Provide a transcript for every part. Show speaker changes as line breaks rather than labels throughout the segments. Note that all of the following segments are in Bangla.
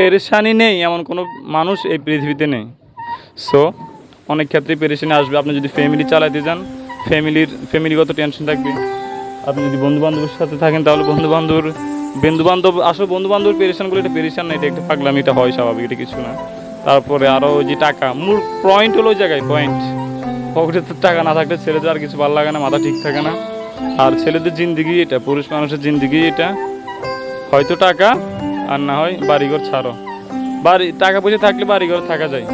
পেরেশানি নেই এমন কোনো মানুষ এই পৃথিবীতে নেই। সো অনেক ক্ষেত্রেই পেরেশানি আসবে। আপনি যদি ফ্যামিলি চালাতে যান, ফ্যামিলিগত টেনশন থাকবে। আপনি যদি বন্ধুবান্ধবের সাথে থাকেন তাহলে বন্ধুবান্ধব আসলে বন্ধুবান্ধবের পেরেশানগুলো, এটা পেরেশান না, এটা একটা পাগলামি, এটা হয় স্বাভাবিক, এটা কিছু না। তারপরে আরও ওই যে টাকা, মূল পয়েন্ট হলো ওই জায়গায় পয়েন্ট। পকেটে তো টাকা না থাকলে ছেলেদের আর কিছু ভালো লাগে না, মাথা ঠিক থাকে না। আর ছেলেদের জিন্দিগি এটা, পুরুষ মানুষের জিন্দিগি এটা, হয়তো টাকা আর না হয় বাড়িঘর ছাড়ো। টাকা পয়সা থাকলে বাড়িঘর থাকা যায়,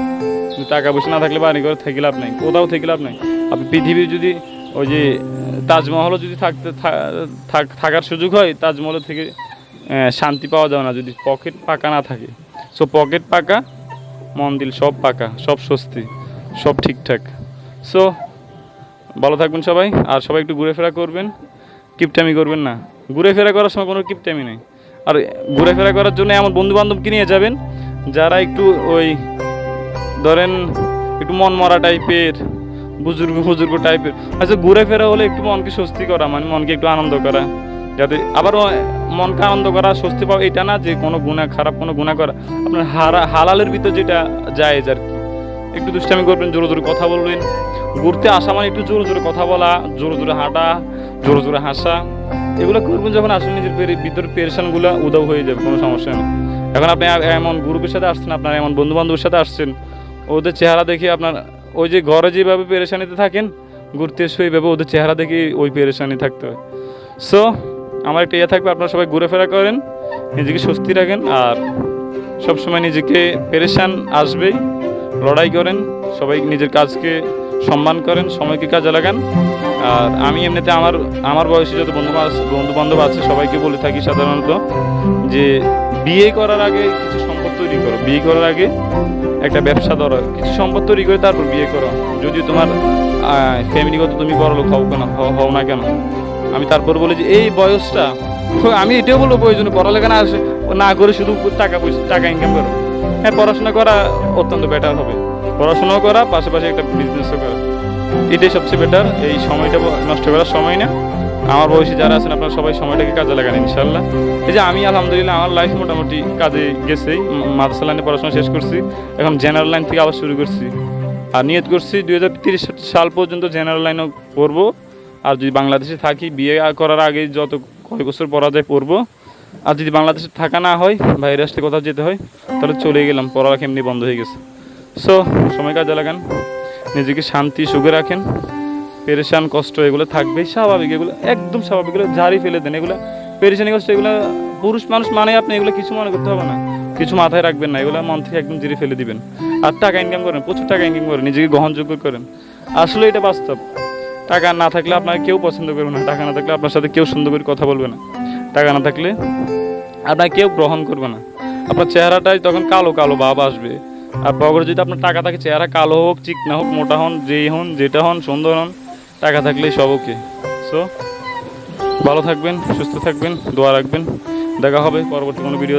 কিন্তু টাকা পয়সা না থাকলে বাড়িঘর থেকে লাভ নাই, কোথাও থেকে লাভ নাই। আপনি পৃথিবীর যদি ওই যে তাজমহলও যদি থাকার সুযোগ হয়, তাজমহল থেকে শান্তি পাওয়া যাবে না যদি পকেট পাকা না থাকে। সো পকেট পাকা, মন দিল সব পাকা, সব স্বস্তি, সব ঠিকঠাক। সো ভালো থাকবেন সবাই, আর সবাই একটু ঘুরে ফেরা করবেন, কিপটামি করবেন না। ঘুরে ফেরা করার সময় কোনো কিপটামি নেই। আর ঘুরে ফেরা করার জন্য এমন বন্ধুবান্ধবকে নিয়ে যাবেন যারা একটু ওই ধরেন একটু মন মরা টাইপের, বুজুর্গ টাইপের। আচ্ছা, ঘুরে ফেরা হলে একটু মনকে স্বস্তি করা, মানে মনকে একটু আনন্দ করা, যাতে আবার মনকে আনন্দ করা, স্বস্তি পাওয়া, এটা না যে কোনো খারাপ কোনো গুণা করা। আপনার হালালের ভিতর যেটা জায়েজ আর কি। একটু দুষ্টামি করবেন, জোরে জোরে কথা বলবেন। ঘুরতে আসা মানে একটু জোরে জোরে কথা বলা, জোরে জোরে হাঁটা, জোরে জোরে হাসা, এগুলো করবেন যখন আসলে নিজের ভিতরে পেরেশানগুলো উদাও হয়ে যাবে, কোনো সমস্যা নেই। এখন আপনি এমন গ্রুপের সাথে আসছেন, আপনার এমন বন্ধু বান্ধবের সাথে আসছেন, ওদের চেহারা দেখে আপনার ওই যে ঘরে যেভাবে পেরেশানিতে থাকেন, ঘুরতে এসে ওইভাবে ওদের চেহারা দেখে ওই পেরেশানি থাকতে হয়। সো আমার একটা ইয়ে থাকবে, আপনারা সবাই ঘুরে ফেরা করেন, নিজেকে স্বস্তি রাখেন, আর সবসময় নিজেকে পেরেশান আসবেই, লড়াই করেন, সবাই নিজের কাজকে সম্মান করেন, সময়কে কাজে লাগান। আর আমি এমনিতে আমার বয়সী যত বন্ধু বান্ধব আছে সবাইকে বলে থাকি সাধারণত যে বিয়ে করার আগে কিছু সম্পদ তৈরি করো, বিয়ে করার আগে একটা ব্যবসা ধরো, কিছু সম্পদ তৈরি করে তারপর বিয়ে করো। যদি তোমার ফ্যামিলিগত তুমি বড়লোক হও না কেন, আমি তারপর বলি যে এই বয়সটা, আমি এটাও বলবো প্রয়োজনে পড়ালেখা না করে শুধু টাকা ইনকাম করো। হ্যাঁ, পড়াশোনা করা অত্যন্ত বেটার হবে, পড়াশোনাও করা, পাশাপাশি একটা বিজনেসও করা, এটাই সবচেয়ে বেটার। এই সময়টা নষ্ট করার সময় না। আমার বয়সী যারা আছেন আপনারা সবাই সময়টাকে কাজে লাগান ইনশাল্লাহ। এই যে আমি আলহামদুলিল্লাহ আমার লাইফ মোটামুটি কাজে গেছেই, মাদ্রাসা লাইনে পড়াশোনা শেষ করছি, এখন জেনারেল লাইন থেকে আবার শুরু করছি। আর নিয়ত করছি 2030 সাল পর্যন্ত জেনারেল লাইনও পড়বো। আর যদি বাংলাদেশে থাকি, বিয়ে করার আগে যত কয় বছর পড়া যায় পড়বো। আর যদি বাংলাদেশে থাকা না হয়, বাইরে আসতে কোথাও যেতে হয়, তাহলে চলে গেলাম, পড়ালেখা এমনি বন্ধ হয়ে গেছে। সো সময় কাজে লাগান, নিজেকে শান্তি সুখে রাখেন। পেরেশান কষ্ট এগুলো থাকবেই, স্বাভাবিক, এগুলো একদম স্বাভাবিক, এগুলো ঝাড়ি ফেলে দেন। এগুলো পেরেশানি কষ্ট, এগুলো পুরুষ মানুষ মানে আপনি এগুলো কিছু মনে করতে হবে না, কিছু মাথায় রাখবেন না, এগুলো মন থেকে একদম ঝেড়ে ফেলে দিবেন। আর টাকা ইনকাম করেন, প্রচুর টাকা ইনকাম করেন, নিজেকে গ্রহণযোগ্য করেন। আসলে এটা বাস্তব। টাকা না থাকলে আপনাকে কেউ পছন্দ করবে না, টাকা না থাকলে আপনার সাথে কেউ সুন্দর করে কথা বলবে না, টাকা না থাকলে আপনাকে কেউ গ্রহণ করবে না। আপনার চেহারাটাই তখন কালো কালো ভাব আসবে। আর পরে যদি আপনার টাকা থাকে, চেহারা কালো হোক, চিকনা হোক, মোটা হন, যেই হন, যেটা হন, সুন্দর হন, টাকা থাকলেই সব ওকে। সো ভালো থাকবেন, সুস্থ থাকবেন, দোয়া রাখবেন। দেখা হবে পরবর্তী কোনো ভিডিও।